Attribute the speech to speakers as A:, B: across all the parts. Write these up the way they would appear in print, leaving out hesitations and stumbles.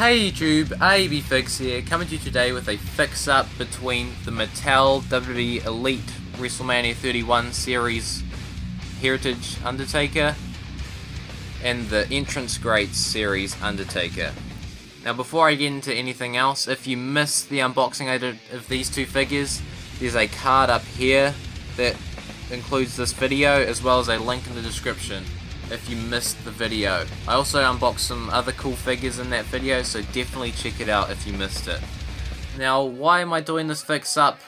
A: Hey YouTube, ABFix here, coming to you today with a fix-up between the Mattel WWE Elite WrestleMania 31 Series Heritage Undertaker and the Entrance Greats Series Undertaker. Now before I get into anything else, if you missed the unboxing I did of these two figures, there's a card up here that includes this video as well as a link in the description if you missed the video. I also unboxed some other cool figures in that video, so definitely check it out if you missed it. Now, why am I doing this fix-up?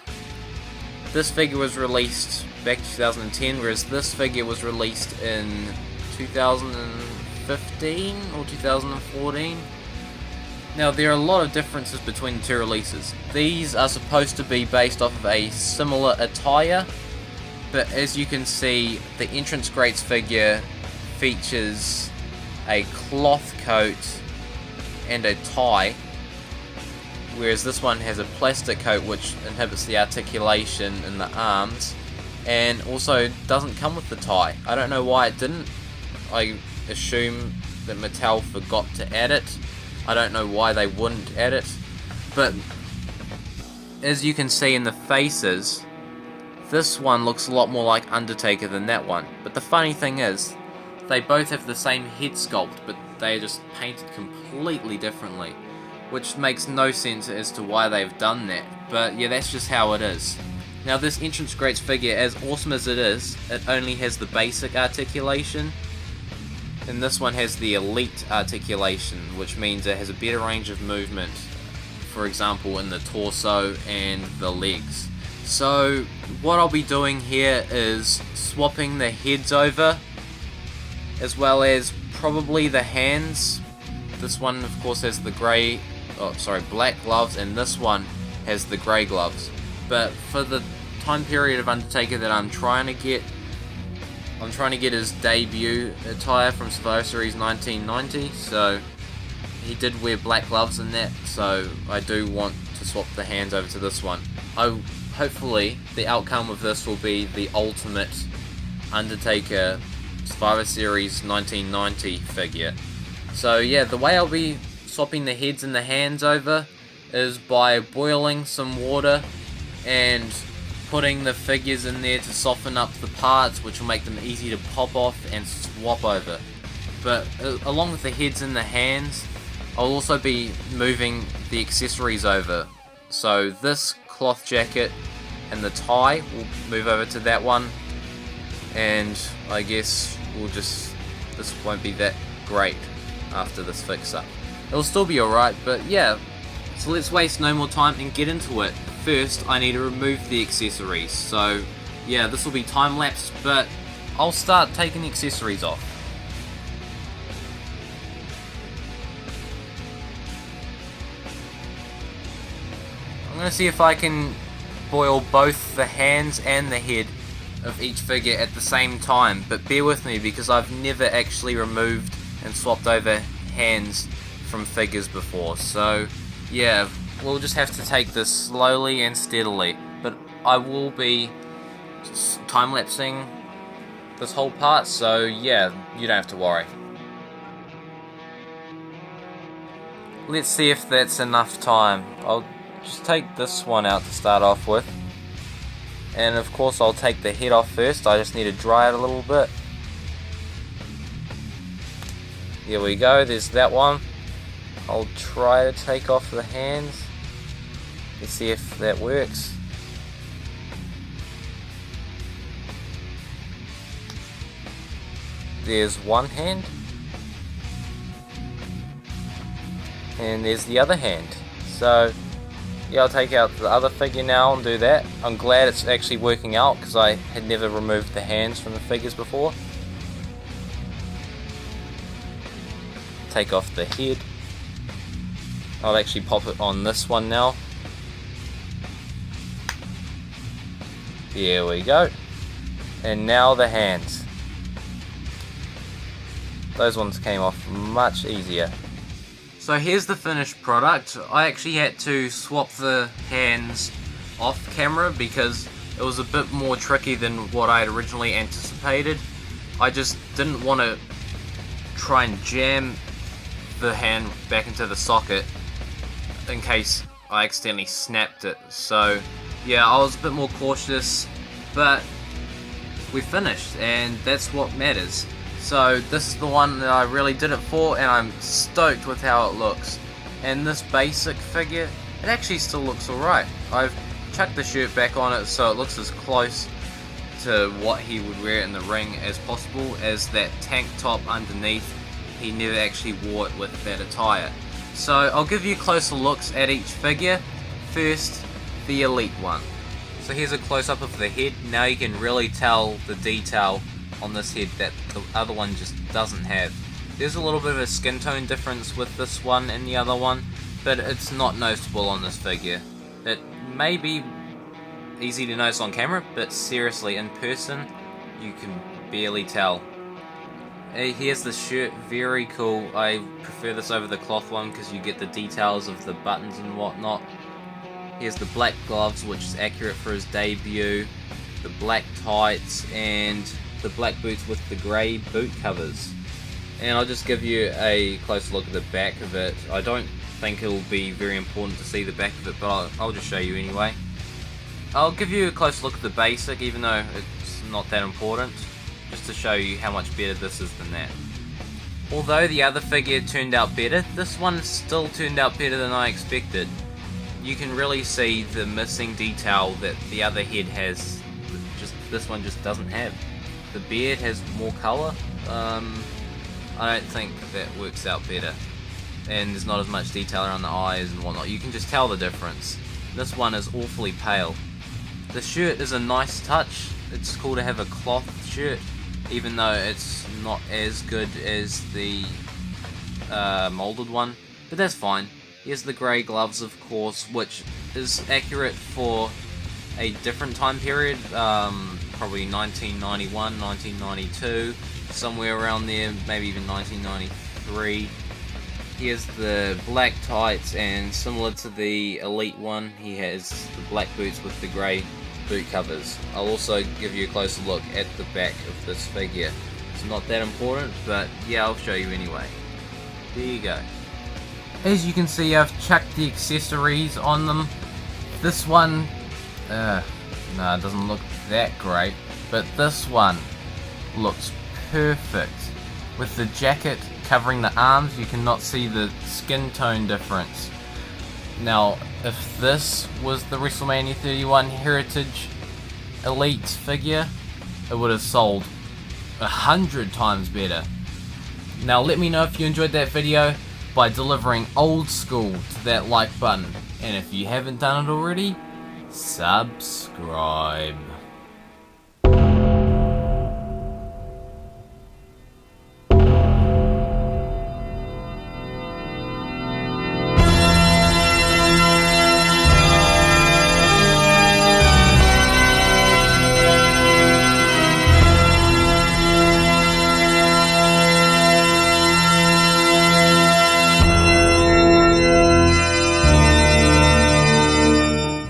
A: This figure was released back in 2010, whereas this figure was released in 2015 or 2014. Now, there are a lot of differences between the two releases. These are supposed to be based off of a similar attire, but as you can see, the Entrance Greats figure features a cloth coat and a tie, whereas this one has a plastic coat which inhibits the articulation in the arms and also doesn't come with the tie. I don't know why it didn't. I assume that Mattel forgot to add it. I don't know why they wouldn't add it, but as you can see in the faces, this one looks a lot more like Undertaker than that one. But the funny thing is, they both have the same head sculpt, but they are just painted completely differently, which makes no sense as to why they've done that. But yeah, that's just how it is. Now this Entrance Greats figure, as awesome as it is, it only has the basic articulation, and this one has the elite articulation, which means it has a better range of movement, for example in the torso and the legs. So what I'll be doing here is swapping the heads over, as well as probably the hands. This one of course has the black gloves, and this one has the grey gloves. But for the time period of Undertaker that I'm trying to get his debut attire from Survivor Series 1990, so he did wear black gloves in that, so I do want to swap the hands over to this one. Hopefully the outcome of this will be the ultimate Undertaker Survivor Series 1990 figure. So yeah, the way I'll be swapping the heads and the hands over is by boiling some water and putting the figures in there to soften up the parts, which will make them easy to pop off and swap over. But along with the heads and the hands, I'll also be moving the accessories over. So this cloth jacket and the tie will move over to that one, and I guess this won't be that great after this fix-up. It'll still be alright, but yeah, so let's waste no more time and get into it. First, I need to remove the accessories, so yeah, this will be time-lapsed, but I'll start taking the accessories off. I'm going to see if I can boil both the hands and the head of each figure at the same time, but bear with me because I've never actually removed and swapped over hands from figures before, so yeah, we'll just have to take this slowly and steadily. But I will be time-lapsing this whole part, so yeah, you don't have to worry. Let's see if that's enough time. I'll just take this one out to start off with. And of course I'll take the head off first. I just need to dry it a little bit. Here we go, there's that one. I'll try to take off the hands. Let's see if that works. There's one hand. And there's the other hand. So yeah, I'll take out the other figure now and do that. I'm glad it's actually working out because I had never removed the hands from the figures before. Take off the head. I'll actually pop it on this one now. Here we go. And now the hands. Those ones came off much easier. So here's the finished product. I actually had to swap the hands off camera because it was a bit more tricky than what I had originally anticipated. I just didn't want to try and jam the hand back into the socket in case I accidentally snapped it. So yeah, I was a bit more cautious, but we finished, and that's what matters. So this is the one that I really did it for, and I'm stoked with how it looks. And this basic figure, it actually still looks alright. I've chucked the shirt back on it so it looks as close to what he would wear in the ring as possible, as that tank top underneath, he never actually wore it with that attire. So I'll give you closer looks at each figure. First, the Elite one. So here's a close-up of the head. Now you can really tell the detail on this head that the other one just doesn't have. There's a little bit of a skin tone difference with this one and the other one, but it's not noticeable on this figure. It may be easy to notice on camera, but seriously, in person, you can barely tell. Here's the shirt, very cool. I prefer this over the cloth one because you get the details of the buttons and whatnot. Here's the black gloves, which is accurate for his debut, the black tights, and the black boots with the grey boot covers. And I'll just give you a close look at the back of it. I don't think it'll be very important to see the back of it, but I'll just show you anyway. I'll give you a close look at the basic, even though it's not that important, just to show you how much better this is than that. Although the other figure turned out better, this one still turned out better than I expected. You can really see the missing detail that the other head has, this one just doesn't have. The beard has more colour. I don't think that works out better. And there's not as much detail around the eyes and whatnot. You can just tell the difference. This one is awfully pale. The shirt is a nice touch. It's cool to have a cloth shirt, even though it's not as good as the moulded one. But that's fine. Here's the grey gloves, of course, which is accurate for a different time period, probably 1991, 1992, somewhere around there, maybe even 1993. Here's the black tights, and similar to the Elite one, he has the black boots with the grey boot covers. I'll also give you a closer look at the back of this figure. It's not that important, but yeah, I'll show you anyway. There you go. As you can see, I've chucked the accessories on them. This one, no, it doesn't look that great, but this one looks perfect. With the jacket covering the arms, you cannot see the skin tone difference. Now, if this was the WrestleMania 31 Heritage Elite figure, it would have sold 100 times better. Now, let me know if you enjoyed that video by delivering old school to that like button, and if you haven't done it already, subscribe.